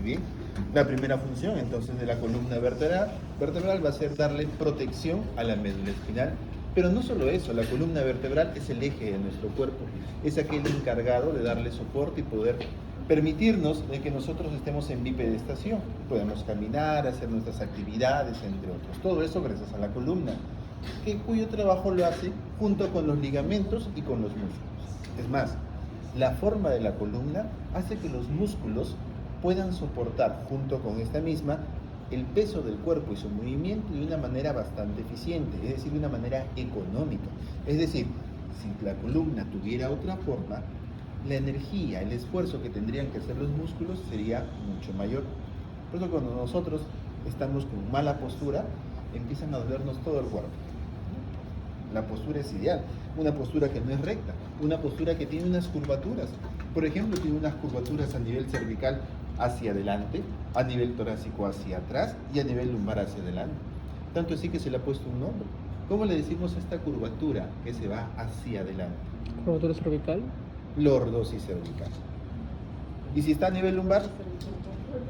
bien. La primera función entonces de la columna vertebral va a ser darle protección a la médula espinal. Pero no solo eso, la columna vertebral es el eje de nuestro cuerpo, es aquel encargado de darle soporte y poder permitirnos de que nosotros estemos en bipedestación, podemos caminar, hacer nuestras actividades, entre otros. Todo eso gracias a la columna, cuyo trabajo lo hace junto con los ligamentos y con los músculos. Es más, la forma de la columna hace que los músculos puedan soportar junto con esta misma el peso del cuerpo y su movimiento de una manera bastante eficiente, es decir, de una manera económica. Es decir, si la columna tuviera otra forma, la energía, el esfuerzo que tendrían que hacer los músculos sería mucho mayor. Por eso cuando nosotros estamos con mala postura, empiezan a dolernos todo el cuerpo. La postura es ideal, una postura que no es recta, una postura que tiene unas curvaturas. Por ejemplo, tiene unas curvaturas a nivel cervical hacia adelante, a nivel torácico hacia atrás y a nivel lumbar hacia adelante. Tanto así que se le ha puesto un nombre. ¿Cómo le decimos a esta curvatura que se va hacia adelante? ¿Curvatura cervical? Lordosis cervical. ¿Y si está a nivel lumbar?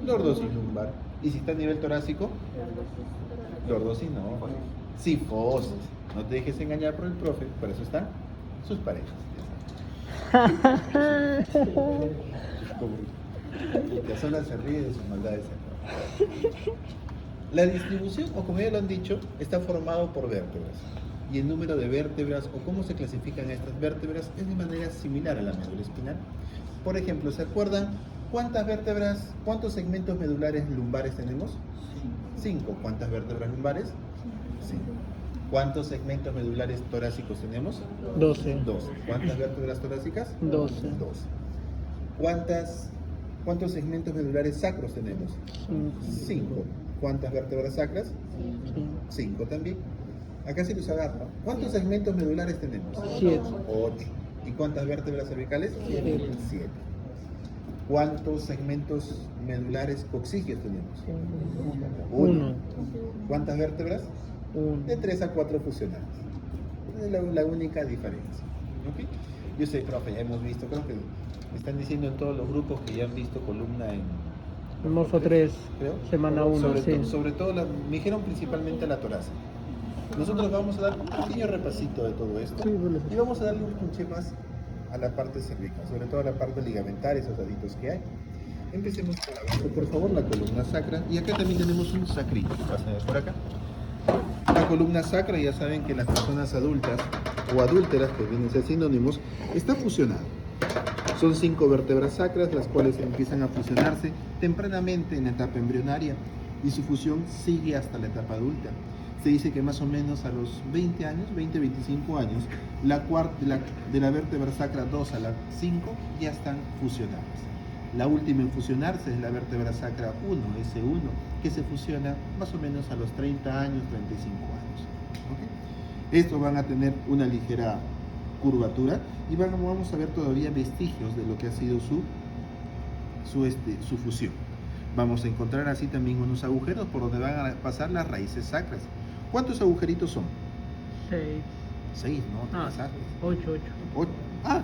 Lordosis lumbar. ¿Y si está a nivel torácico? Lordosis no. Cifosis. No te dejes engañar por el profe, por eso están sus parejas. La zona se ríe de sus maldades. La distribución, o como ya lo han dicho, está formado por vértebras. Y el número de vértebras, o cómo se clasifican estas vértebras, es de manera similar a la médula espinal. Por ejemplo, ¿se acuerdan cuántas vértebras, cuántos segmentos medulares lumbares tenemos? 5. ¿Cuántas vértebras lumbares? 5. ¿Cuántos segmentos medulares torácicos tenemos? 12. 12. ¿Cuántas vértebras torácicas? 12. 12. ¿Cuántos segmentos medulares sacros tenemos? 5. ¿Cuántas vértebras sacras? 5 también. Acá se los agarra. ¿Cuántos segmentos medulares tenemos? 7. 8. ¿Y cuántas vértebras cervicales? 7. ¿Cuántos segmentos medulares coxígeos tenemos? 1. ¿Cuántas vértebras? 1. De 3 a 4 fusionadas. Es la única diferencia. ¿Okay? Yo sé, profe, ya hemos visto, creo que me están diciendo en todos los grupos que ya han visto columna en Morfo 3, creo. semana 1, sí. Sobre todo, me dijeron principalmente la torácica. Nosotros vamos a dar un pequeño repasito de todo esto, Sí, bueno. y vamos a darle un punche más a la parte cervical, sobre todo a la parte ligamentaria, esos daditos que hay. Empecemos por abajo, por favor, la columna sacra, y acá también tenemos un sacrito. Vas a ver por acá. La columna sacra, ya saben que las personas adultas o adúlteras, que vienen a ser sinónimos, está fusionada. Son 5 vértebras sacras, las cuales empiezan a fusionarse tempranamente en la etapa embrionaria y su fusión sigue hasta la etapa adulta. Se dice que más o menos a los 20 años, 20-25 años, de la vértebra sacra 2 a la 5 ya están fusionadas. La última en fusionarse es la vértebra sacra 1, S1, que se fusiona más o menos a los 30 años, 35 años. ¿Okay? Estos van a tener una ligera curvatura y vamos a ver todavía vestigios de lo que ha sido su fusión. Vamos a encontrar así también unos agujeros por donde van a pasar las raíces sacras. ¿Cuántos agujeritos son? 6. 6, ¿no? 8.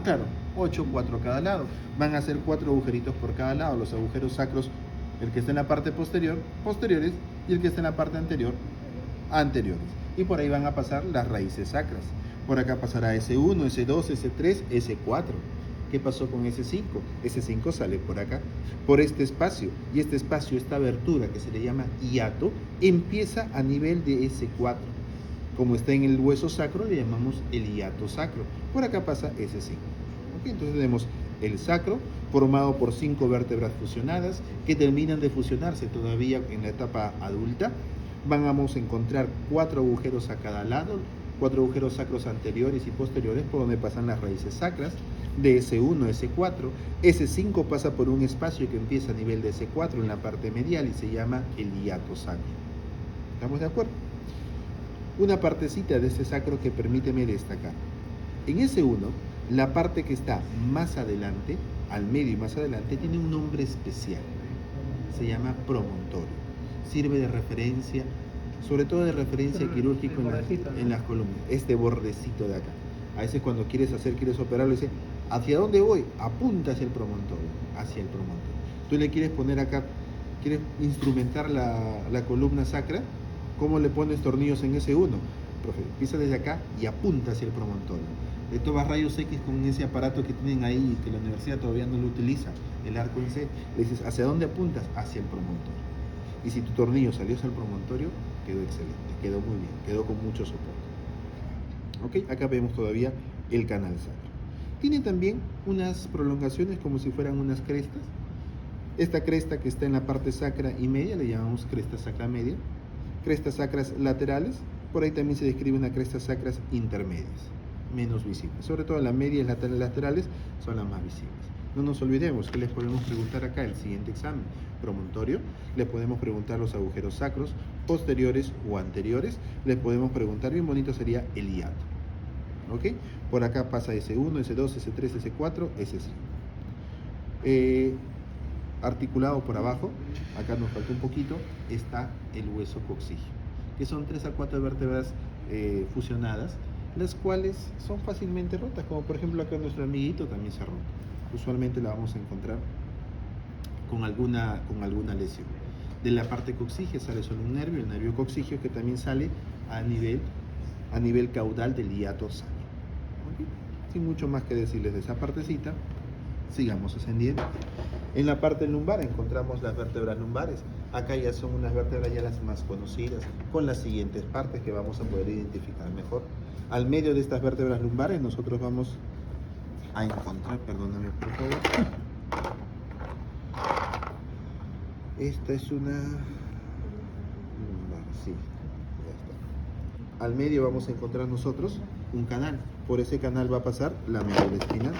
Claro, 8, 4 a cada lado. Van a ser 4 agujeritos por cada lado. Los agujeros sacros, el que está en la parte posterior, posteriores, y el que está en la parte anterior, anteriores. Y por ahí van a pasar las raíces sacras. Por acá pasará S1, S2, S3, S4. ¿Qué pasó con S5? S5 sale por acá, por este espacio. Y este espacio, esta abertura que se le llama hiato, empieza a nivel de S4. Como está en el hueso sacro, le llamamos el hiato sacro. Por acá pasa S5. ¿Okay? Entonces tenemos el sacro, formado por 5 vértebras fusionadas, que terminan de fusionarse todavía en la etapa adulta. Vamos a encontrar 4 agujeros a cada lado, 4 agujeros sacros anteriores y posteriores por donde pasan las raíces sacras, de S1 a S4. S5 pasa por un espacio que empieza a nivel de S4 en la parte medial y se llama el hiato sacro. ¿Estamos de acuerdo? Una partecita de este sacro que permíteme destacar. En S1, la parte que está más adelante, al medio y más adelante, tiene un nombre especial. Se llama promontorio. Sirve de referencia, sobre todo de referencia quirúrgico en las columnas. Este bordecito de acá. A veces cuando quieres operarlo, dice, ¿hacia dónde voy? Apunta hacia el promontorio. Tú le quieres poner acá ¿Quieres instrumentar la columna sacra? ¿Cómo le pones tornillos en S1? Profe, empieza desde acá y apunta hacia el promontorio. Le tomas rayos X con ese aparato que tienen ahí, que la universidad todavía no lo utiliza, el arco en C. Le dices, ¿hacia dónde apuntas? Hacia el promontorio. Y si tu tornillo salió hacia el promontorio, quedó excelente, quedó muy bien, quedó con mucho soporte. ¿Ok? Acá vemos todavía el canal sacro. Tiene también unas prolongaciones como si fueran unas crestas. Esta cresta que está en la parte sacra y media le llamamos cresta sacra media. Crestas sacras laterales, por ahí también se describe una crestas sacras intermedias, menos visibles. Sobre todo la media y las laterales son las más visibles. No nos olvidemos que les podemos preguntar acá el siguiente examen, promontorio, le podemos preguntar los agujeros sacros, posteriores o anteriores, les podemos preguntar, bien bonito sería el hiato. ¿Ok? Por acá pasa S1, S2, S3, S4, S5. Articulado por abajo, acá nos falta un poquito, está el hueso coxígeo, que son 3 a 4 vértebras fusionadas, las cuales son fácilmente rotas, como por ejemplo acá nuestro amiguito también se ha roto. Usualmente la vamos a encontrar con alguna lesión. De la parte coxígea sale solo un nervio, el nervio coxígeo, que también sale a nivel caudal del hiato sacro. ¿Okay? Sin mucho más que decirles de esa partecita, sigamos ascendiendo. En la parte lumbar encontramos las vértebras lumbares. Acá ya son unas vértebras ya las más conocidas, con las siguientes partes que vamos a poder identificar mejor. Al medio de estas vértebras lumbares nosotros vamos a encontrar, perdóname por favor, esta es una lumbar, sí, ya está. Al medio vamos a encontrar nosotros un canal. Por ese canal va a pasar la médula espinal.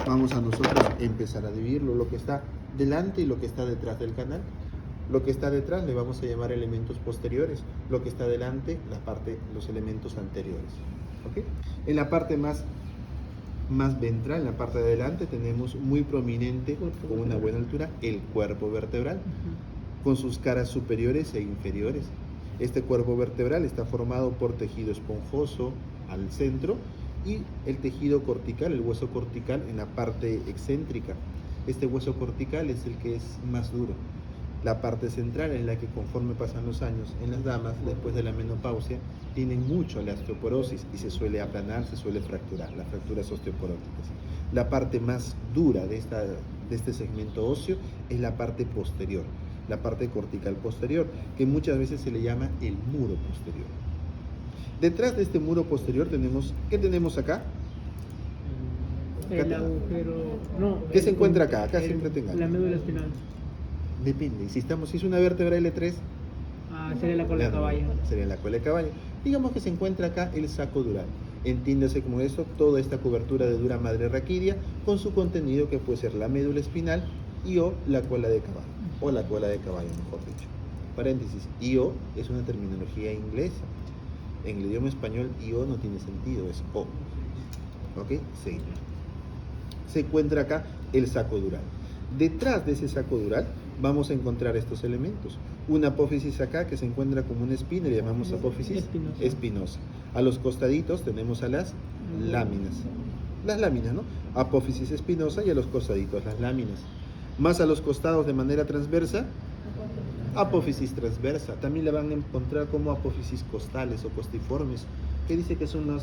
Vamos a nosotros empezar a dividirlo, lo que está delante y lo que está detrás del canal. Lo que está detrás le vamos a llamar elementos posteriores, lo que está delante, los elementos anteriores. ¿Okay? En la parte más ventral, en la parte de adelante, tenemos muy prominente, con una buena altura, el cuerpo vertebral, con sus caras superiores e inferiores. Este cuerpo vertebral está formado por tejido esponjoso al centro y el tejido cortical, el hueso cortical en la parte excéntrica. Este hueso cortical es el que es más duro. La parte central es la que, conforme pasan los años, en las damas, después de la menopausia, tienen mucho la osteoporosis y se suele aplanar, se suele fracturar, las fracturas osteoporóticas. La parte más dura de este segmento óseo es la parte posterior, la parte cortical posterior, que muchas veces se le llama el muro posterior. Detrás de este muro posterior tenemos, ¿qué tenemos acá? El agujero, no. ¿Qué se encuentra acá? Acá siempre tenga. La médula espinal. Depende, si es una vértebra L3, sería la cola de caballo. Sería la cola de caballo. Digamos que se encuentra acá el saco dural. Entiéndase como eso, toda esta cobertura de dura madre raquídea con su contenido, que puede ser la médula espinal y o la cola de caballo, o la cola de caballo, mejor dicho. Paréntesis, IO es una terminología inglesa. En el idioma español, IO no tiene sentido, es O. ¿Ok? Seguimos. Se encuentra acá el saco dural. Detrás de ese saco dural vamos a encontrar estos elementos. Una apófisis acá que se encuentra como una espina, le llamamos apófisis espinosa. A los costaditos tenemos a las láminas. Las láminas, ¿no? Apófisis espinosa, y a los costaditos las láminas. Más a los costados de manera transversa, apófisis transversa. También la van a encontrar como apófisis costales o costiformes, que dice que son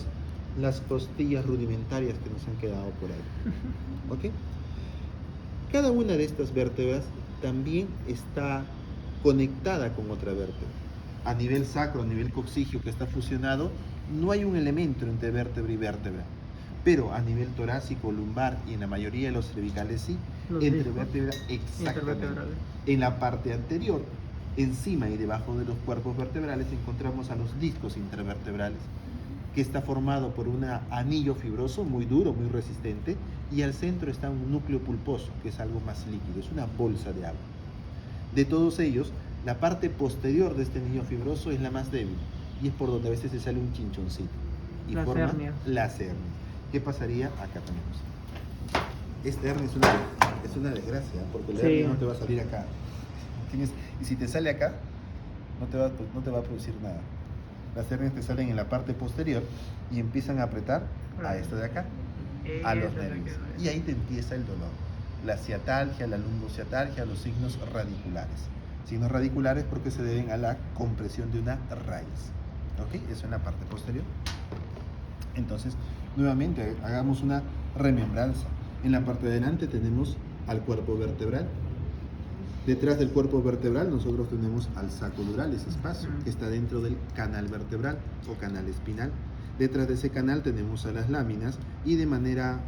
las costillas rudimentarias que nos han quedado por ahí. ¿Ok? Cada una de estas vértebras también está conectada con otra vértebra. A nivel sacro, a nivel coxígeo, que está fusionado, no hay un elemento entre vértebra y vértebra. Pero a nivel torácico, lumbar y en la mayoría de los cervicales sí, entre vértebras exactamente. En la parte anterior, encima y debajo de los cuerpos vertebrales, encontramos a los discos intervertebrales, que está formado por un anillo fibroso muy duro, muy resistente, y al centro está un núcleo pulposo, que es algo más líquido, es una bolsa de agua. De todos ellos, la parte posterior de este anillo fibroso es la más débil, y es por donde a veces se sale un chinchoncito, y las forma hernias. las hernias. ¿Qué pasaría? Acá tenemos. Esta hernia es una desgracia, porque la hernia no te va a salir acá. Y si te sale acá, no te va a producir nada. Las hernias te salen en la parte posterior y empiezan a apretar a esta de acá, a los nervios. Y ahí te empieza el dolor. la ciatalgia, la lumbociatalgia, los signos radiculares. Signos radiculares porque se deben a la compresión de una raíz. ¿Ok? Eso en la parte posterior. Entonces, nuevamente, hagamos una remembranza. En la parte de adelante tenemos al cuerpo vertebral. Detrás del cuerpo vertebral nosotros tenemos al saco dural, ese espacio que está dentro del canal vertebral o canal espinal. Detrás de ese canal tenemos a las láminas y de manera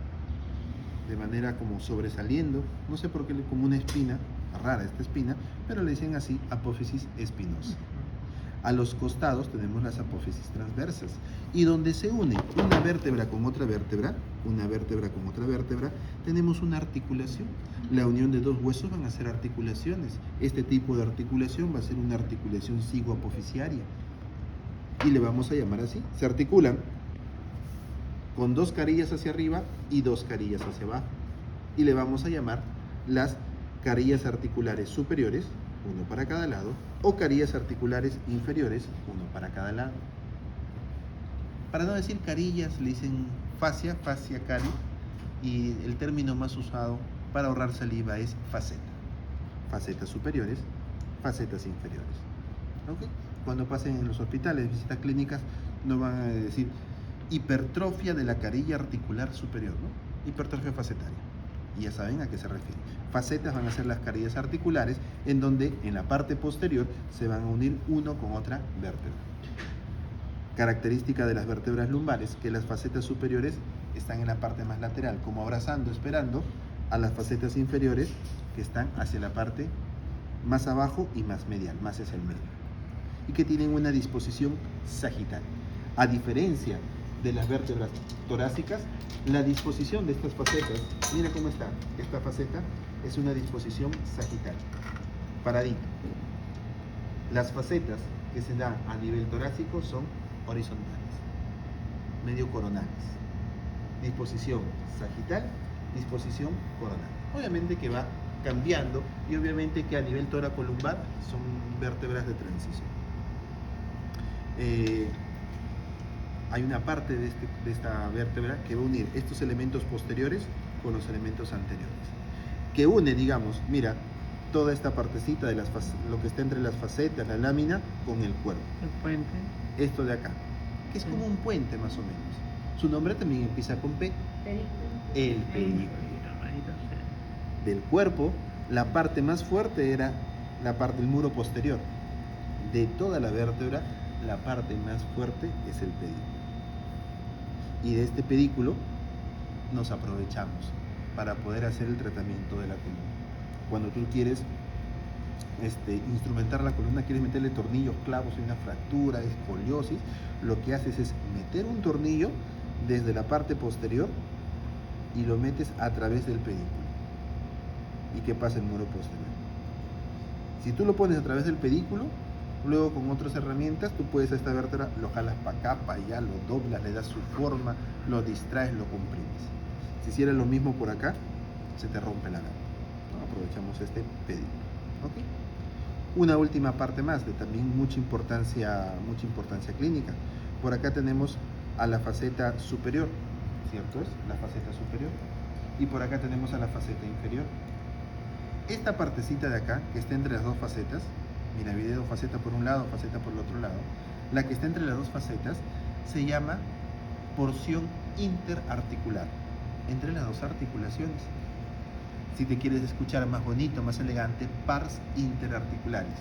como sobresaliendo, no sé por qué, como una espina, rara esta espina, pero le dicen así, apófisis espinosa. A los costados tenemos las apófisis transversas y donde se une una vértebra con otra vértebra, tenemos una articulación. La unión de dos huesos van a ser articulaciones. Este tipo de articulación va a ser una articulación cigoapofisiaria y le vamos a llamar así. Se articulan con dos carillas hacia arriba y dos carillas hacia abajo y le vamos a llamar las carillas articulares superiores, uno para cada lado, o carillas articulares inferiores, uno para cada lado. Para no decir carillas, le dicen fascia cari, y el término más usado para ahorrar saliva es faceta. Facetas superiores, facetas inferiores. ¿Okay? Cuando pasen en los hospitales, visitas clínicas, no van a decir hipertrofia de la carilla articular superior, ¿no? Hipertrofia facetaria. Y ya saben a qué se refiere. Facetas van a ser las carillas articulares en donde en la parte posterior se van a unir uno con otra vértebra. Característica de las vértebras lumbares, que las facetas superiores están en la parte más lateral, como abrazando, esperando a las facetas inferiores que están hacia la parte más abajo y más medial, más hacia el medio. Y que tienen una disposición sagital. A diferencia de las vértebras torácicas, la disposición de estas facetas, mira cómo está. Esta faceta es una disposición sagital, paradita. Las facetas que se dan a nivel torácico son horizontales, medio coronales. Disposición sagital, disposición coronal. Obviamente que va cambiando y obviamente que a nivel tóraco-lumbar son vértebras de transición. Hay una parte de esta vértebra que va a unir estos elementos posteriores con los elementos anteriores. Que une, digamos, mira, toda esta partecita de lo que está entre las facetas, la lámina, con el cuerpo. El puente. Esto de acá, que es como un puente más o menos. Su nombre también empieza con P. El pedículo. Del cuerpo, la parte más fuerte era la parte del muro posterior. De toda la vértebra, la parte más fuerte es el pedículo. Y de este pedículo nos aprovechamos para poder hacer el tratamiento de la columna. Cuando tú quieres instrumentar la columna, quieres meterle tornillos, clavos, hay una fractura, escoliosis, lo que haces es meter un tornillo desde la parte posterior y lo metes a través del pedículo. ¿Y qué pasa el muro posterior? Si tú lo pones a través del pedículo, luego con otras herramientas tú puedes a esta vértebra, lo jalas para acá, para allá, lo doblas, le das su forma, lo distraes, lo comprimes. Si hicieras lo mismo por acá, se te rompe la gana, ¿no? Aprovechamos este pedículo. ¿Okay? Una última parte más de también mucha importancia clínica. Por acá tenemos a la faceta superior, ¿cierto es? La faceta superior. Y por acá tenemos a la faceta inferior. Esta partecita de acá, que está entre las dos facetas, mira, video faceta por un lado, faceta por el otro lado, la que está entre las dos facetas se llama porción interarticular, entre las dos articulaciones. Si te quieres escuchar más bonito, más elegante, pars interarticulares.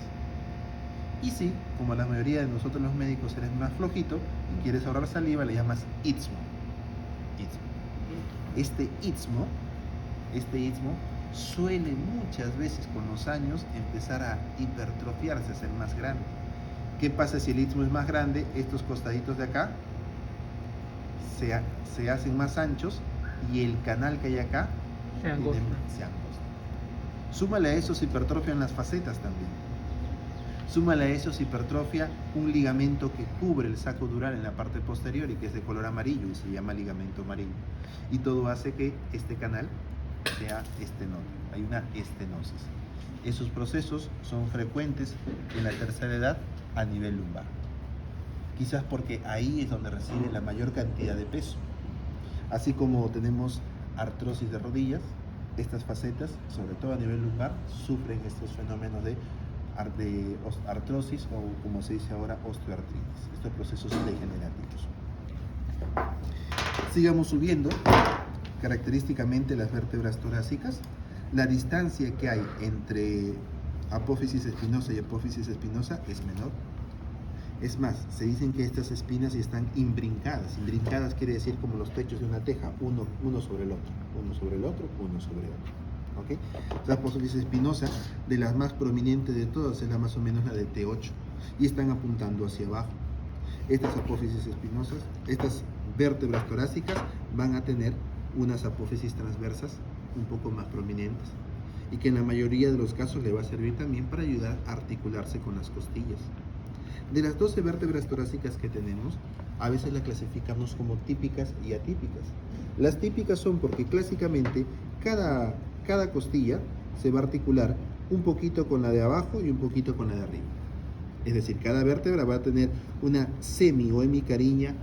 Y si, como la mayoría de nosotros los médicos eres más flojito y quieres ahorrar saliva, le llamas istmo. Este istmo suele muchas veces con los años empezar a hipertrofiarse, a ser más grande. ¿Qué pasa si el istmo es más grande? Estos costaditos de acá se hacen más anchos y el canal que hay acá se angosta. Súmale a eso se hipertrofian las facetas también. Súmale a eso se hipertrofia un ligamento que cubre el saco dural en la parte posterior y que es de color amarillo y se llama ligamento amarillo. Y todo hace que este canal sea estenoso. Hay una estenosis. Esos procesos son frecuentes en la tercera edad a nivel lumbar. Quizás porque ahí es donde recibe la mayor cantidad de peso. Así como tenemos artrosis de rodillas, estas facetas, sobre todo a nivel lumbar, sufren estos fenómenos de artrosis o, como se dice ahora, osteoartritis, estos procesos degenerativos. Sigamos subiendo. Característicamente las vértebras torácicas, la distancia que hay entre apófisis espinosa y apófisis espinosa es menor. Es más, se dicen que estas espinas están imbrincadas. Imbrincadas quiere decir como los techos de una teja, uno sobre el otro, uno sobre el otro, uno sobre el otro. ¿Okay? La apófisis espinosa, de las más prominentes de todas, es la más o menos la de T8 y están apuntando hacia abajo. Estas apófisis espinosas, estas vértebras torácicas van a tener unas apófisis transversas un poco más prominentes y que en la mayoría de los casos le va a servir también para ayudar a articularse con las costillas. De las 12 vértebras torácicas que tenemos, a veces las clasificamos como típicas y atípicas. Las típicas son porque clásicamente cada costilla se va a articular un poquito con la de abajo y un poquito con la de arriba. Es decir, cada vértebra va a tener una semi o hemicarilla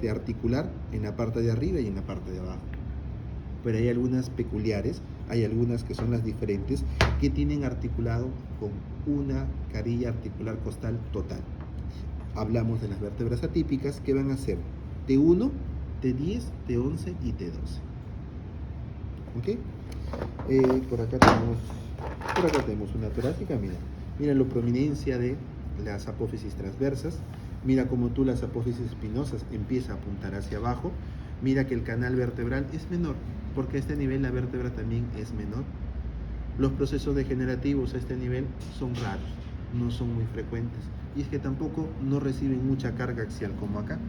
articular en la parte de arriba y en la parte de abajo. Pero hay algunas peculiares, hay algunas que son las diferentes, que tienen articulado con una carilla articular costal total. Hablamos de las vértebras atípicas, que van a ser T1, T10, T11 y T12. ¿Ok? Por acá tenemos una torácica, mira la prominencia de las apófisis transversas. Mira cómo tú las apófisis espinosas empieza a apuntar hacia abajo. Mira que el canal vertebral es menor, porque a este nivel la vértebra también es menor. Los procesos degenerativos a este nivel son raros, no son muy frecuentes. Y es que tampoco no reciben mucha carga axial como acá.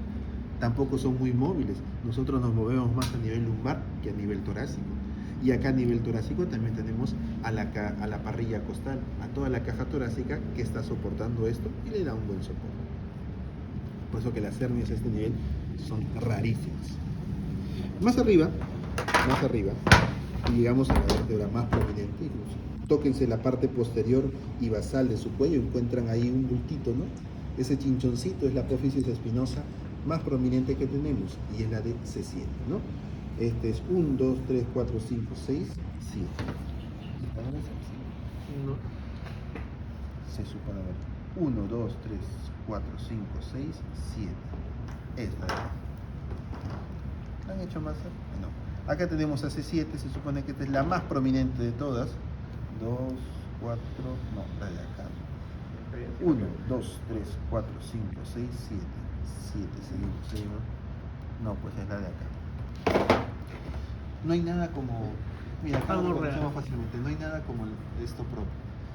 Tampoco son muy móviles. Nosotros nos movemos más a nivel lumbar que a nivel torácico. Y acá a nivel torácico también tenemos a la parrilla costal, a toda la caja torácica que está soportando esto y le da un buen soporte. Por eso que las hernias a este nivel son rarísimas. Más arriba, y llegamos a la vértebra más prominente, tóquense la parte posterior y basal de su cuello, encuentran ahí un bultito, ¿no? Ese chinchoncito es la apófisis espinosa más prominente que tenemos y es la de C7, ¿no? Este es 1, 2, 3, 4, 5, 6, 7. No. Se supone a ver. 1, 2, 3, 4, 5, 6, 7. Esta. ¿La han hecho más? No. Acá tenemos a C7, se supone que esta es la más prominente de todas. 2, 4, no, la de acá. 1, 2, 3, 4, 5, 6, 7. 7, seguimos. No, pues es la de acá. No hay nada como... Mira, acá lo reconocemos fácilmente. No hay nada como esto propio.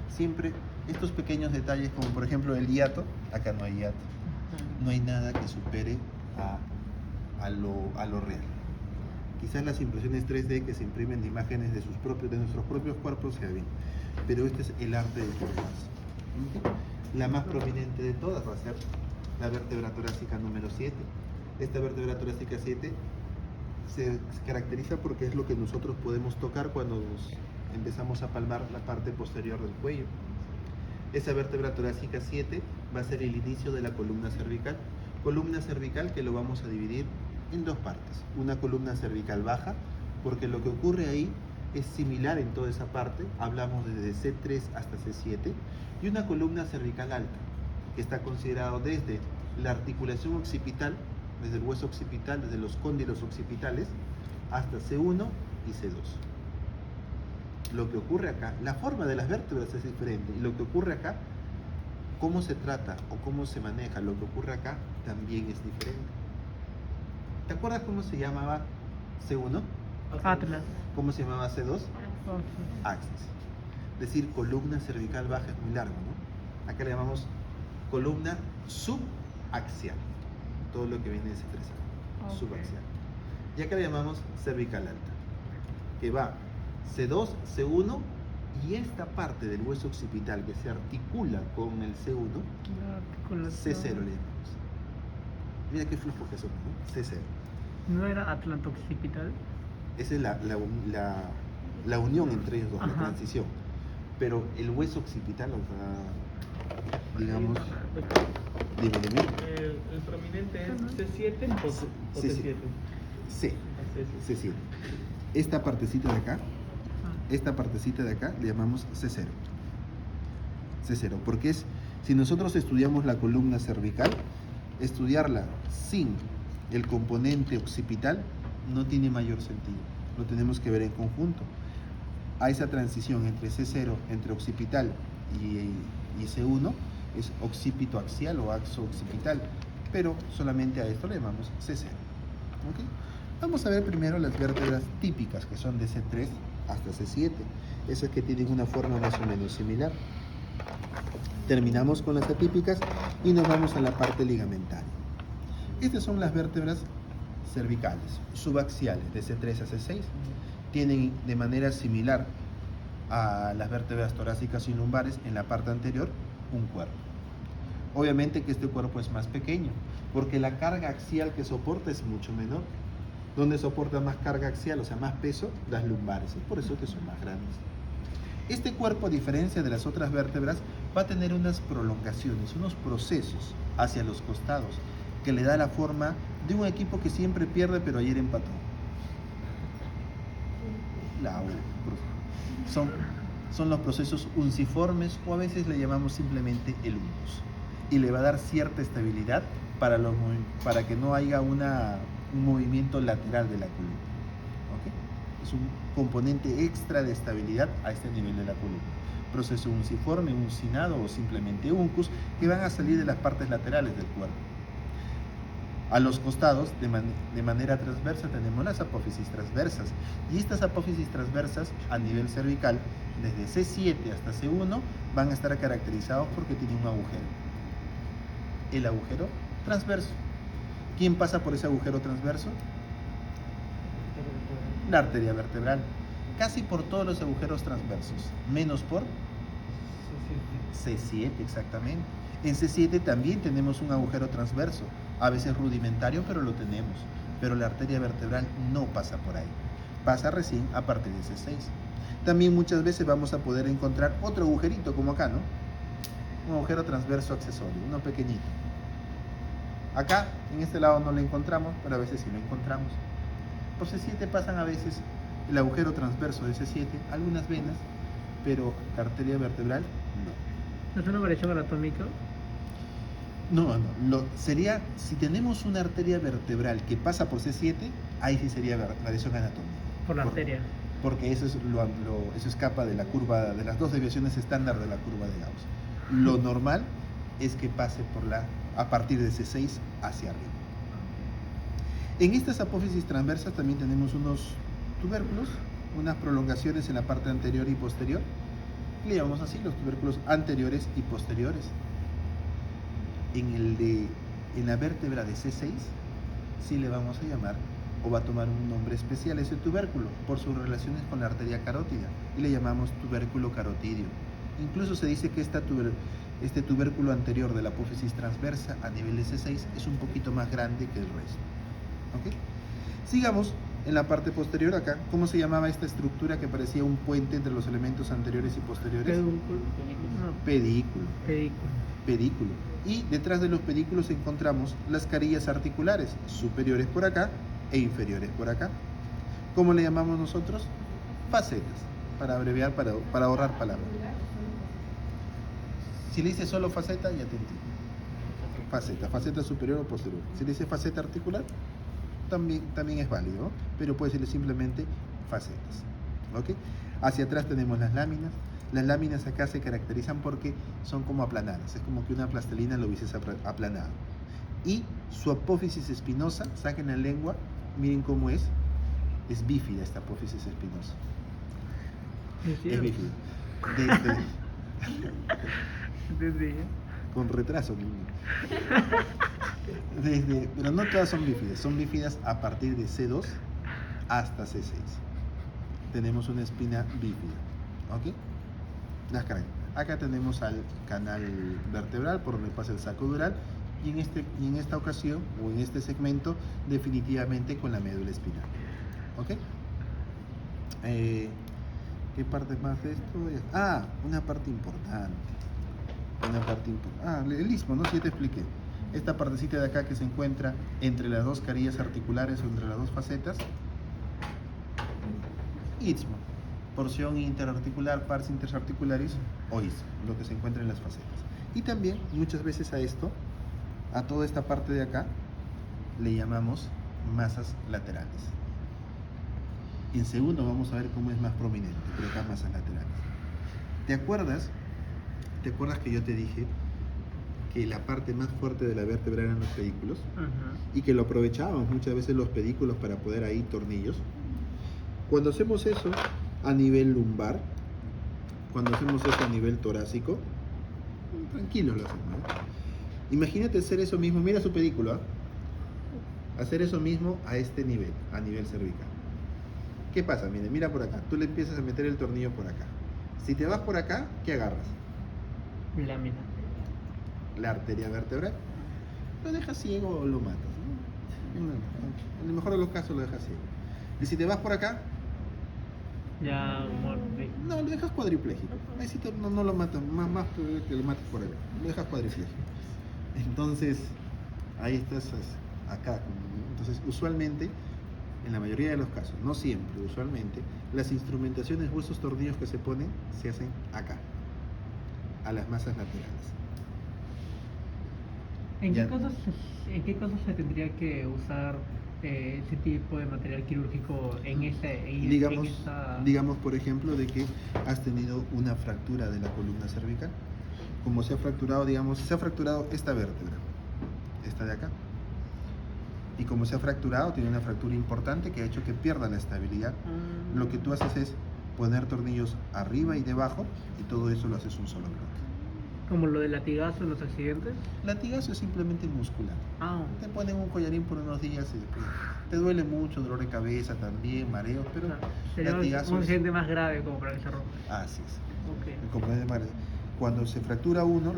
Siempre estos pequeños detalles, como por ejemplo el hiato, acá no hay hiato. No hay nada que supere a lo real. Quizás las impresiones 3D que se imprimen de imágenes de nuestros propios cuerpos sea bien, pero este es el arte del cuerpo. La más prominente de todas va a ser la vértebra torácica número 7. Esta vértebra torácica 7 se caracteriza porque es lo que nosotros podemos tocar cuando empezamos a palmar la parte posterior del cuello. Esa vértebra torácica 7 va a ser el inicio de la columna cervical. Columna cervical que lo vamos a dividir en dos partes. Una columna cervical baja, porque lo que ocurre ahí es similar en toda esa parte. Hablamos desde C3 hasta C7. Y una columna cervical alta, que está considerado desde la articulación occipital, desde el hueso occipital, desde los cóndilos occipitales, hasta C1 y C2. Lo que ocurre acá, la forma de las vértebras es diferente, y lo que ocurre acá, cómo se trata o cómo se maneja lo que ocurre acá, también es diferente. ¿Te acuerdas cómo se llamaba C1? Atlas. ¿Cómo se llamaba C2? Axis. Es decir, columna cervical baja, es muy largo, ¿no? Acá le llamamos columna subaxial. Todo lo que viene de C3, subaxial. Y acá le llamamos cervical alta, que va C2, C1, y esta parte del hueso occipital que se articula con el C1, C0 le llamamos. Mira qué flujo que somos, ¿no? C0. ¿No era atlanto occipital? Esa es la unión entre ellos dos, la transición. Pero el hueso occipital, o sea, digamos... Dime. El prominente es C7 o C7. C7. esta partecita de acá, Ah, esta partecita de acá le llamamos C0. C0, porque si nosotros estudiamos la columna cervical, estudiarla sin el componente occipital no tiene mayor sentido. Lo tenemos que ver en conjunto. A esa transición entre C0, entre occipital y C1, es occipito axial o axo occipital, pero solamente a esto le llamamos C0. ¿Ok? Vamos a ver primero las vértebras típicas, que son de C3 hasta C7, esas que tienen una forma más o menos similar. Terminamos con las atípicas y nos vamos a la parte ligamentaria. Estas son las vértebras cervicales, subaxiales, de C3 a C6. Tienen de manera similar a las vértebras torácicas y lumbares en la parte anterior un cuerpo. Obviamente que este cuerpo es más pequeño, porque la carga axial que soporta es mucho menor. Donde soporta más carga axial, o sea, más peso, las lumbares, es por eso que son más grandes. Este cuerpo, a diferencia de las otras vértebras, va a tener unas prolongaciones, unos procesos hacia los costados, que le da la forma de un equipo que siempre pierde, pero ayer empató. La U. Son los procesos unciformes, o a veces le llamamos simplemente el uncus. Y le va a dar cierta estabilidad para que no haya un movimiento lateral de la columna. ¿Okay? Es un componente extra de estabilidad a este nivel de la columna. Proceso unciforme, uncinado o simplemente uncus, que van a salir de las partes laterales del cuerpo. A los costados, de manera transversa, tenemos las apófisis transversas. Y estas apófisis transversas, a nivel cervical, desde C7 hasta C1, van a estar caracterizados porque tienen un agujero. El agujero transverso. ¿Quién pasa por ese agujero transverso? La arteria vertebral. Casi por todos los agujeros transversos, menos por C7, exactamente. En C7 también tenemos un agujero transverso, a veces rudimentario, pero lo tenemos. Pero la arteria vertebral no pasa por ahí. Pasa recién a partir de C6. También muchas veces vamos a poder encontrar otro agujerito, como acá, ¿no? Un agujero transverso accesorio, uno pequeñito. Acá, en este lado no lo encontramos, pero a veces sí lo encontramos. Por C7 pasan a veces el agujero transverso de C7, algunas venas, pero la arteria vertebral no. ¿No es una variación anatómica? No. Sería, si tenemos una arteria vertebral que pasa por C7, ahí sí sería variación anatómica. Por la arteria. Porque eso escapa de la curva, de las dos desviaciones estándar de la curva de Gauss. Lo normal es que pase a partir de C6 hacia arriba. En estas apófisis transversas también tenemos unos tubérculos, unas prolongaciones en la parte anterior y posterior. Le llamamos así los tubérculos anteriores y posteriores. En la vértebra de C6 sí le vamos a llamar, o va a tomar un nombre especial ese tubérculo por sus relaciones con la arteria carótida, y le llamamos tubérculo carotidio. Incluso se dice que este tubérculo anterior de la apófisis transversa a nivel de C6 es un poquito más grande que el resto. ¿Okay? Sigamos en la parte posterior acá. ¿Cómo se llamaba esta estructura que parecía un puente entre los elementos anteriores y posteriores? Pedículo. Pedículo. Y detrás de los pedículos encontramos las carillas articulares, superiores por acá e inferiores por acá. ¿Cómo le llamamos nosotros? Facetas, para abreviar, para ahorrar palabras. Si le dice solo faceta, ya te entiendo. Faceta superior o posterior. Si le dice faceta articular, también es válido, ¿no? Pero puede decirle simplemente facetas. ¿Okay? Hacia atrás tenemos las láminas. Las láminas acá se caracterizan porque son como aplanadas, es como que una plastilina lo hubieses aplanado. Y su apófisis espinosa, saquen la lengua, miren cómo es bífida esta apófisis espinosa. Es bífida. Con retraso, pero no todas son bífidas a partir de C2 hasta C6. Tenemos una espina bífida. ¿Ok? Las caras. Acá tenemos al canal vertebral por donde pasa el saco dural, y en esta ocasión o en este segmento definitivamente con la médula espinal. ¿Ok? ¿Qué parte más de esto? Una parte importante. El istmo, ¿no? Sí, te expliqué. Esta partecita de acá que se encuentra entre las dos carillas articulares o entre las dos facetas istmo, porción interarticular, pars intersarticularis o istmo, lo que se encuentra en las facetas. Y también muchas veces a esto, a toda esta parte de acá, le llamamos masas laterales. En segundo vamos a ver cómo es más prominente, pero acá masas laterales. ¿Te acuerdas? ¿Te acuerdas que yo te dije que la parte más fuerte de la vértebra eran los pedículos? Y que lo aprovechábamos muchas veces los pedículos para poder ahí tornillos. Cuando hacemos eso a nivel lumbar, cuando hacemos eso a nivel torácico, tranquilos lo hacemos, ¿no? Imagínate hacer eso mismo, mira su pedículo, ¿eh? Hacer eso mismo a este nivel, a nivel cervical. ¿Qué pasa? Mira por acá, tú le empiezas a meter el tornillo por acá. Si te vas por acá, ¿qué agarras? Lámina. La arteria vertebral. Lo dejas ciego o lo matas, ¿no? En el mejor de los casos lo dejas ciego. Y si te vas por acá, Ya muerte. no, lo dejas cuadripléjico. Ahí sí no lo matas, más que lo mates por ahí. Lo dejas cuadripléjico. Entonces, ahí estás acá. Entonces, usualmente, en la mayoría de los casos, no siempre, usualmente, las instrumentaciones o esos tornillos que se ponen se hacen acá, a las masas laterales. ¿En Ya. qué casos se tendría que usar ese tipo de material quirúrgico en Digamos, por ejemplo, de que has tenido una fractura de la columna cervical, como se ha fracturado, digamos, se ha fracturado esta vértebra, esta de acá, y como se ha fracturado, tiene una fractura importante que ha hecho que pierda la estabilidad. Lo que tú haces es poner tornillos arriba y debajo, y todo eso lo haces un solo bloque. Como lo del latigazo en los accidentes. Latigazo es simplemente muscular. Te ponen un collarín por unos días y después te duele mucho, dolor de cabeza también, mareos, pero Sería latigazo un es... accidente más grave como para que se rompa. Así es. Okay. El componente de mareo. Cuando se fractura uno,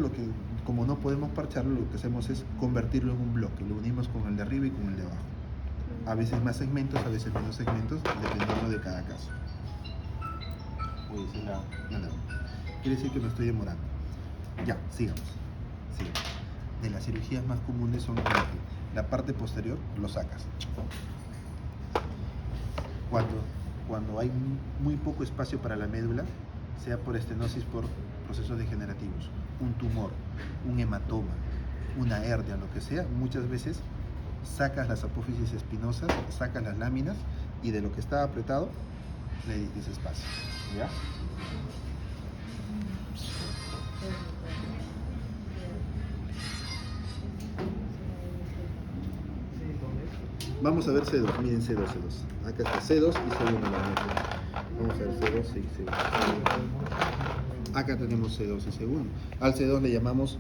como no podemos parcharlo, lo que hacemos es convertirlo en un bloque. Lo unimos con el de arriba y con el de abajo. A veces más segmentos, a veces menos segmentos, dependiendo de cada caso. Voy a decir no. Quiere decir que me estoy demorando. Ya, sigamos. De las cirugías más comunes son como que la parte posterior lo sacas. Cuando hay muy poco espacio para la médula, sea por estenosis, por procesos degenerativos, un tumor, un hematoma, una hernia, lo que sea, muchas veces sacas las apófisis espinosas, sacas las láminas y de lo que estaba apretado le dices espacio. ¿Ya? Vamos a ver C2, miren C2. Acá está C2 y C1. Vamos a ver C2, sí, C2. Acá tenemos C2 y C1. Al C2 le llamamos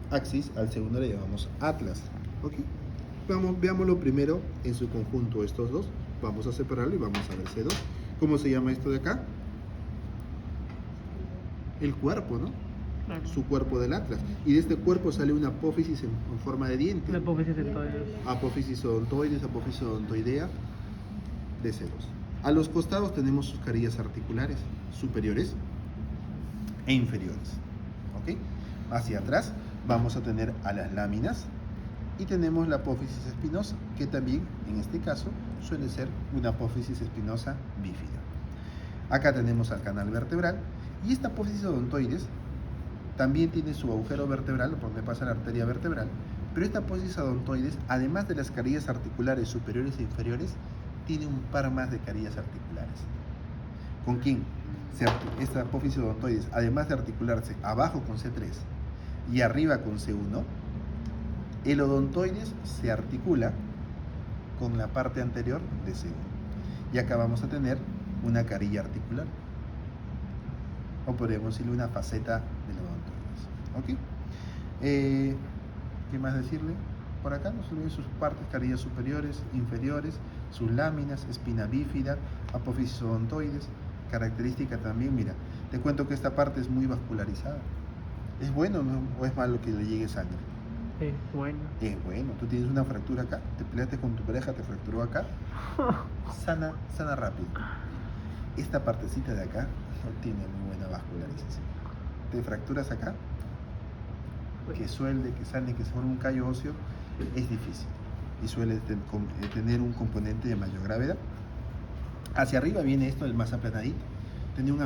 axis, al C1 le llamamos atlas. Ok. Veámoslo primero en su conjunto, estos dos. Vamos a separarlo y vamos a ver C2. ¿Cómo se llama esto de acá? El cuerpo, ¿no? Claro. Su cuerpo del atlas. Y de este cuerpo sale una apófisis en forma de diente. La apófisis deltoides. Apófisis odontoides, apófisis odontoidea de C2. A los costados tenemos sus carillas articulares superiores e inferiores. ¿Ok? Hacia atrás vamos a tener a las láminas y tenemos la apófisis espinosa, que también en este caso suele ser una apófisis espinosa bífida. Acá tenemos al canal vertebral y esta apófisis odontoides también tiene su agujero vertebral, por donde pasa la arteria vertebral, pero esta apófisis odontoides, además de las carillas articulares superiores e inferiores, tiene un par más de carillas articulares. ¿Con quién? Esta apófisis odontoides, además de articularse abajo con C3 y arriba con C1, el odontoides se articula con la parte anterior de C1. Y acá vamos a tener una carilla articular, o podríamos decirle una faceta del odontoides. ¿Ok? ¿Qué más decirle? Por acá nos olviden sus partes, carillas superiores, inferiores, sus láminas, espina bífida, apófisis odontoides. Característica también, mira, te cuento que esta parte es muy vascularizada. ¿Es bueno o es malo que le llegue sangre? Es bueno. Es bueno. Tú tienes una fractura acá, te peleaste con tu pareja, te fracturó acá, sana rápido. Esta partecita de acá no tiene muy buena vascularización. Te fracturas acá, que suelde, que sane, que se forme un callo óseo, es difícil y suele tener un componente de mayor gravedad. Hacia arriba viene esto del más aplanadito. Tenía un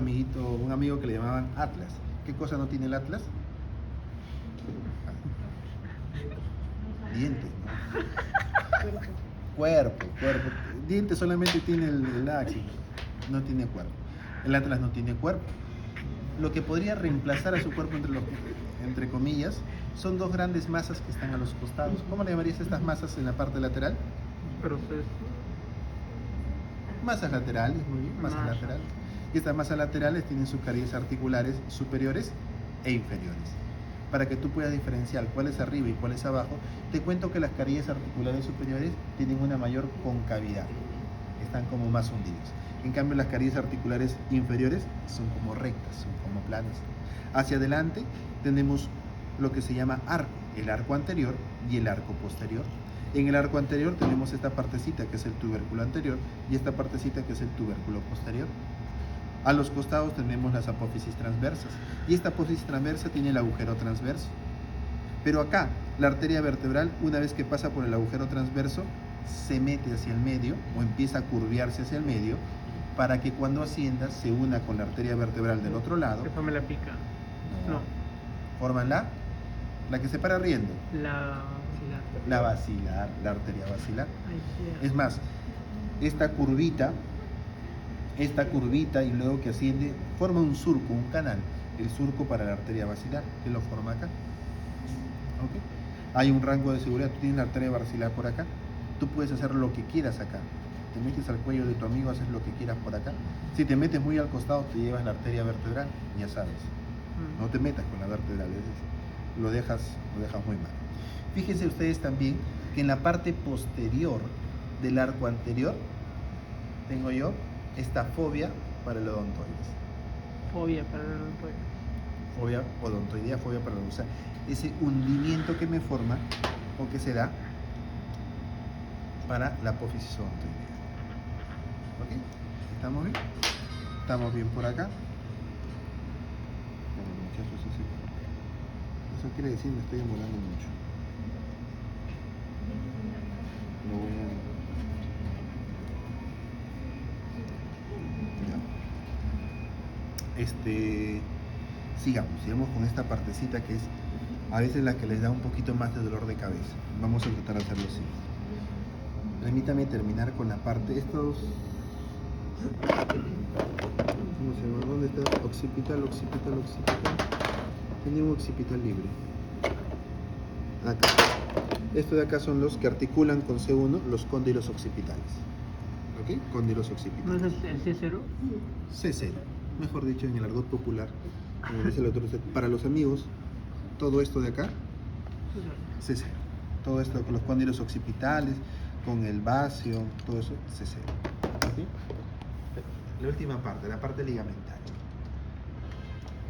amigo que le llamaban Atlas. ¿Qué cosa no tiene el Atlas? Dientes, ¿no? Cuerpo. Dientes solamente tiene el axis, no tiene cuerpo. El Atlas no tiene cuerpo. Lo que podría reemplazar a su cuerpo, entre comillas, son dos grandes masas que están a los costados. ¿Cómo le llamarías a estas masas en la parte lateral? Proceso. Masas laterales, muy bien, masas laterales. Y estas masas laterales tienen sus caries articulares superiores e inferiores. Para que tú puedas diferenciar cuál es arriba y cuál es abajo, te cuento que las caries articulares superiores tienen una mayor concavidad, están como más hundidos. En cambio, las caries articulares inferiores son como rectas, son como planas. Hacia adelante tenemos lo que se llama arco, el arco anterior y el arco posterior. En el arco anterior tenemos esta partecita que es el tubérculo anterior y esta partecita que es el tubérculo posterior. A los costados tenemos las apófisis transversas y esta apófisis transversa tiene el agujero transverso. Pero acá, la arteria vertebral, una vez que pasa por el agujero transverso, se mete hacia el medio o empieza a curviarse hacia el medio para que cuando ascienda se una con la arteria vertebral del otro lado. Que forme la pica. No. Forman la que se para riendo. La basilar. La basilar, la arteria basilar. Ay, sí. Es más, esta curvita y luego que asciende forma un surco, un canal, el surco para la arteria basilar, que lo forma acá. ¿Okay? Hay un rango de seguridad, tú tienes la arteria basilar por acá, tú puedes hacer lo que quieras acá. Te metes al cuello de tu amigo, haces lo que quieras por acá. Si te metes muy al costado, te llevas la arteria vertebral, ya sabes. No te metas con la vertebral, lo dejas muy mal. Fíjense ustedes también que en la parte posterior del arco anterior tengo yo esta fobia para el odontoides. Fobia para el odontoides. Fobia odontoidea, fobia para el, o sea, ese hundimiento que me forma o que se da para la apófisis odontoidea. ¿Ok? ¿Estamos bien? ¿Estamos bien por acá? Bueno, muchachos, eso quiere decir que me estoy demorando mucho. Lo voy a... sigamos con esta partecita que es a veces la que les da un poquito más de dolor de cabeza. Vamos a tratar de hacerlo así. Permítame terminar con la parte, estos, ¿cómo se llama? ¿Dónde está? Occipital. Tenía un occipital libre. Acá. Estos de acá son los que articulan con C1 los cóndilos occipitales. ¿Ok? Cóndilos occipitales. ¿No es el C0? C0. Mejor dicho, en el argot popular, como dice el autor, para los amigos, todo esto de acá, C0. Todo esto con los cóndilos occipitales, con el vacío, todo eso, C0. ¿Sí? La última parte, la parte ligamentaria.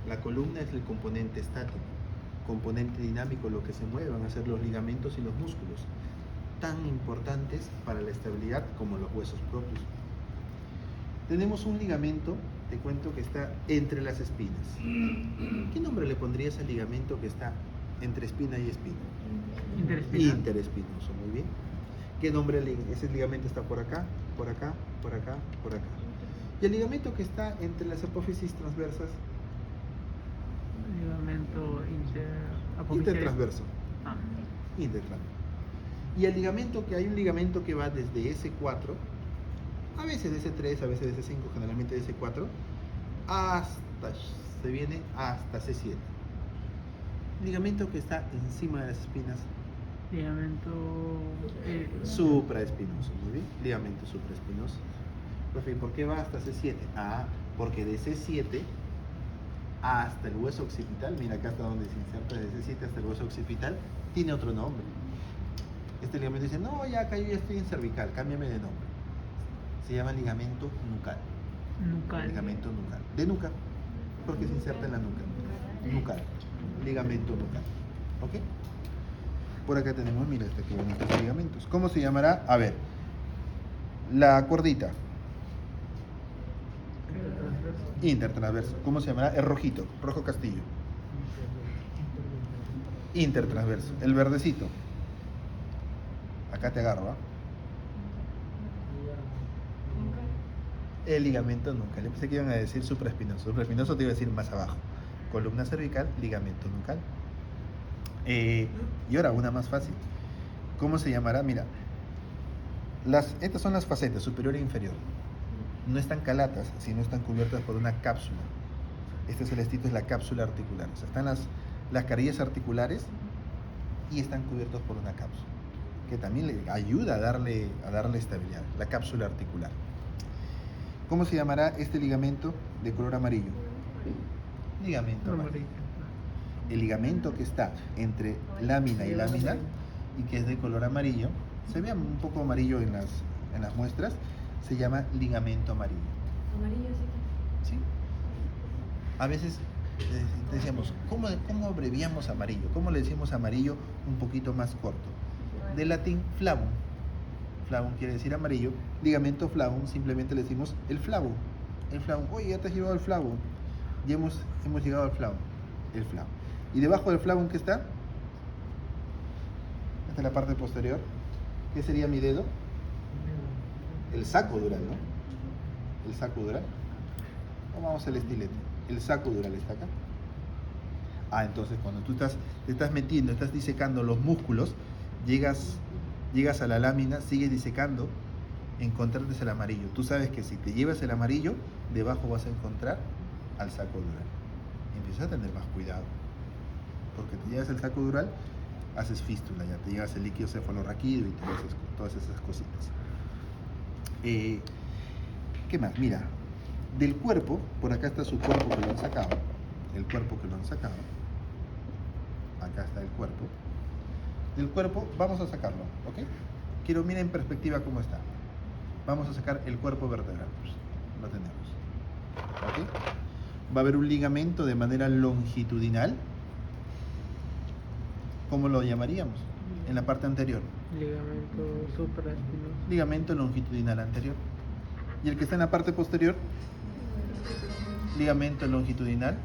La columna es el componente estático, componente dinámico, lo que se mueve van a ser los ligamentos y los músculos, tan importantes para la estabilidad como los huesos propios. Tenemos un ligamento, te cuento, que está entre las espinas. ¿Qué nombre le pondrías al ligamento que está entre espina y espina? Interespinal. Interespinoso, muy bien. ¿Qué nombre? Ese ligamento está por acá, por acá, por acá, por acá. Y el ligamento que está entre las apófisis transversas. Ligamento Intertransverso. Ah. Intertransverso. Y el ligamento que hay un ligamento que va desde S4, a veces de S3, a veces de S5, generalmente de S4, se viene hasta C7. Ligamento que está encima de las espinas. Ligamento Supraespinoso, muy bien. Ligamento supraespinoso. Profe, ¿por qué va hasta C7? Porque de C7 hasta el hueso occipital, mira acá hasta donde se inserta, de C7 hasta el hueso occipital, tiene otro nombre. Este ligamento dice, no, ya acá yo ya estoy en cervical, cámbiame de nombre. Se llama ligamento nucal. Ligamento nucal. De nuca, porque se inserta en la nuca. Nucal. Ligamento nucal. ¿Ok? Por acá tenemos, mira, qué bonitos ligamentos. ¿Cómo se llamará? A ver, la cordita. Intertransverso. ¿Cómo se llamará? El rojito, rojo castillo. Intertransverso. El verdecito. Acá te agarro, ¿ah? El ligamento nucal. Yo pensé que iban a decir supraespinoso. Supraespinoso te iba a decir más abajo. Columna cervical, ligamento nucal. Y ahora una más fácil. ¿Cómo se llamará? Mira, estas son las facetas, superior e inferior. No están calatas, sino están cubiertas por una cápsula. Este celestito es la cápsula articular. O sea, están las carillas articulares y están cubiertos por una cápsula, que también le ayuda a darle estabilidad, la cápsula articular. ¿Cómo se llamará este ligamento de color amarillo? Ligamento amarillo. El ligamento que está entre lámina y lámina y que es de color amarillo, se ve un poco amarillo en las muestras, se llama ligamento amarillo. Amarillo, sí. ¿Sí? A veces decíamos, ¿cómo abreviamos amarillo? ¿Cómo le decimos amarillo un poquito más corto? Del latín flavum. Flavum quiere decir amarillo. Ligamento flavum, simplemente le decimos el flavum. El flavum. Oye, ya te has llevado al flavum. Ya hemos llegado al flavum. El flavum. Y debajo del flavum, ¿qué está? Esta es la parte posterior. ¿Qué sería mi dedo? El saco dural, ¿no? El saco dural. O vamos al estilete. El saco dural está acá. Entonces cuando tú te estás metiendo, estás disecando los músculos, llegas a la lámina, sigues disecando, encontrarás el amarillo. Tú sabes que si te llevas el amarillo, debajo vas a encontrar al saco dural. Y empiezas a tener más cuidado. Porque te llevas el saco dural, haces fístula, ya te llevas el líquido cefalorraquídeo y todas esas cositas. ¿Qué más? Mira, del cuerpo, por acá está su cuerpo que lo han sacado. El cuerpo que lo han sacado. Acá está el cuerpo. Del cuerpo vamos a sacarlo, ¿ok? Quiero mirar en perspectiva cómo está. Vamos a sacar el cuerpo vertebral. Pues, lo tenemos. ¿Ok? Va a haber un ligamento de manera longitudinal. ¿Cómo lo llamaríamos? En la parte anterior. Ligamento supraespinoso. Ligamento longitudinal anterior. Y el que está en la parte posterior, ligamento longitudinal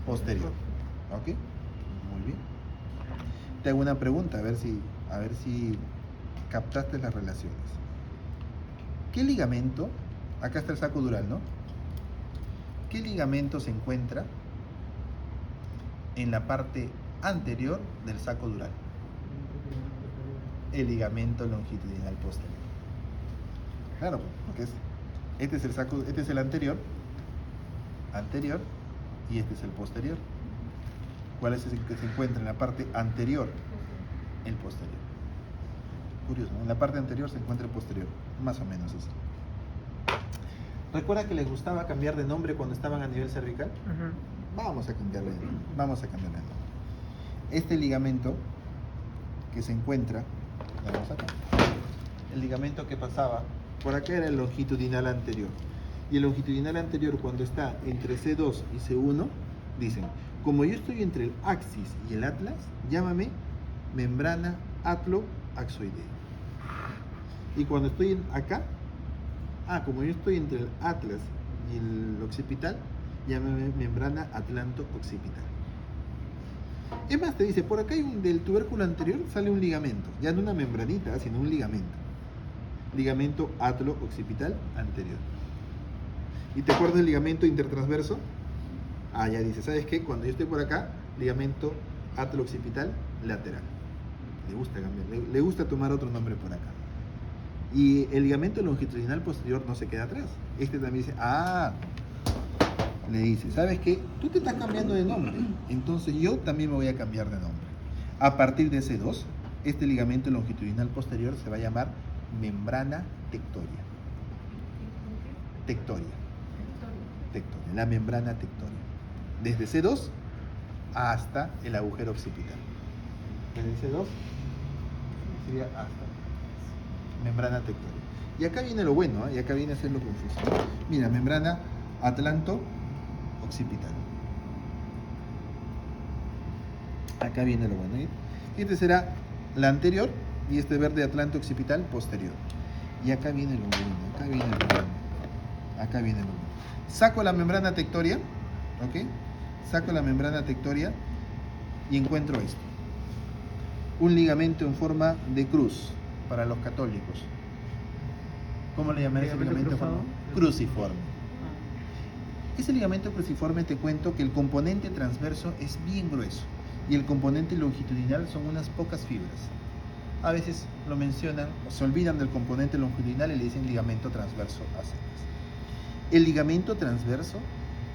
posterior. ¿Ok? Muy bien. Te hago una pregunta, a ver si captaste las relaciones. ¿Qué ligamento? Acá está el saco dural, ¿no? ¿Qué ligamento se encuentra en la parte anterior del saco dural? El ligamento longitudinal posterior. Claro, porque este es el saco, este es el anterior, y este es el posterior. ¿Cuál es el que se encuentra en la parte anterior? El posterior. Curioso, ¿no? En la parte anterior se encuentra el posterior, más o menos así. ¿Recuerda que les gustaba cambiar de nombre cuando estaban a nivel cervical? Vamos a cambiarle de nombre. Este ligamento que se encuentra, vamos acá, el ligamento que pasaba por acá era el longitudinal anterior. Y el longitudinal anterior, cuando está entre C2 y C1, dicen, como yo estoy entre el axis y el atlas, llámame membrana atlo-axoidea. Y cuando estoy acá, como yo estoy entre el atlas y el occipital, llámame membrana atlanto-occipital. Es más, te dice, por acá del tubérculo anterior sale un ligamento, ya no una membranita, sino un ligamento. Ligamento atlo-occipital anterior. ¿Y te acuerdas del ligamento intertransverso? Ya dice, ¿sabes qué? Cuando yo estoy por acá, ligamento atlo-occipital lateral. Le gusta cambiar, le gusta tomar otro nombre por acá. Y el ligamento longitudinal posterior no se queda atrás. Este también dice, le dice, ¿sabes qué? Tú te estás cambiando de nombre, entonces yo también me voy a cambiar de nombre. A partir de C2, este ligamento longitudinal posterior se va a llamar membrana tectoria. Tectoria, la membrana tectoria. Desde C2 hasta el agujero occipital. Desde C2 sería hasta membrana tectoria. Y acá viene lo bueno, y acá viene a ser lo confuso. Mira, membrana atlanto-occipital. Acá viene lo bueno. Este será la anterior y este verde atlanto-occipital posterior. Y acá viene lo bueno, acá viene lo bueno. Acá viene lo bueno. Saco la membrana tectoria, ¿ok? Saco la membrana tectoria y encuentro esto. Un ligamento en forma de cruz para los católicos. ¿Cómo le llaman ese ligamento en forma? cruciforme. Ese ligamento cruciforme, te cuento que el componente transverso es bien grueso y el componente longitudinal son unas pocas fibras. A veces lo mencionan o se olvidan del componente longitudinal y le dicen ligamento transverso a secas. El ligamento transverso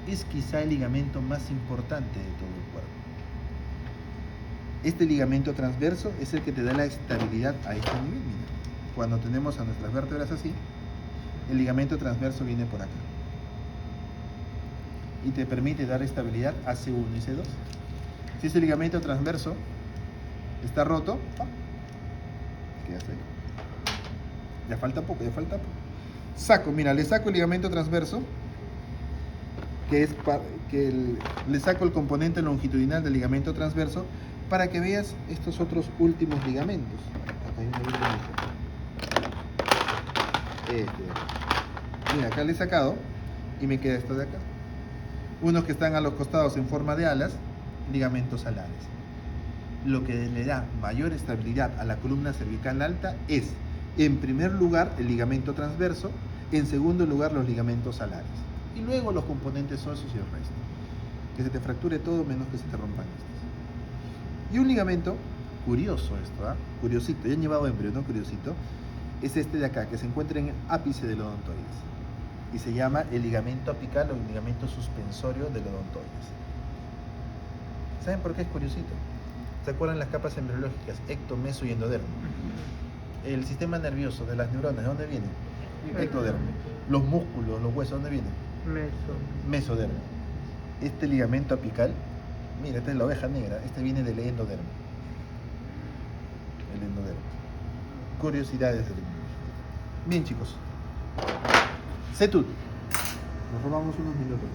es quizá el ligamento más importante de todo el cuerpo. Este ligamento transverso es el que te da la estabilidad a este nivel. Mira, cuando tenemos a nuestras vértebras así, el ligamento transverso viene por acá y te permite dar estabilidad a C1 y C2. Si ese ligamento transverso está roto, quedas ahí. Ya falta poco. Le saco el ligamento transverso, le saco el componente longitudinal del ligamento transverso para que veas estos otros últimos ligamentos. Acá hay un ligamento. Mira, acá le he sacado y me queda esto de acá. Unos que están a los costados en forma de alas, ligamentos alares. Lo que le da mayor estabilidad a la columna cervical alta es, en primer lugar, el ligamento transverso, en segundo lugar, los ligamentos alares, y luego los componentes óseos y el resto. Que se te fracture todo menos que se te rompan estos. Y un ligamento, curioso esto, curiosito, ya han llevado embrión, ¿no? Curiosito, es este de acá, que se encuentra en el ápice del odontoides y se llama el ligamento apical o el ligamento suspensorio del odontoides. ¿Saben por qué es curiosito? ¿Se acuerdan las capas embriológicas, ecto, meso y endodermo? El sistema nervioso de las neuronas, ¿de dónde viene? Ectodermo. Los músculos, los huesos, ¿dónde vienen? Mesodermo. Este ligamento apical, mira, esta es la oveja negra, este viene del endodermo. El endodermo. Curiosidades del mundo. Bien, chicos. Setud. Nos robamos unos minutos.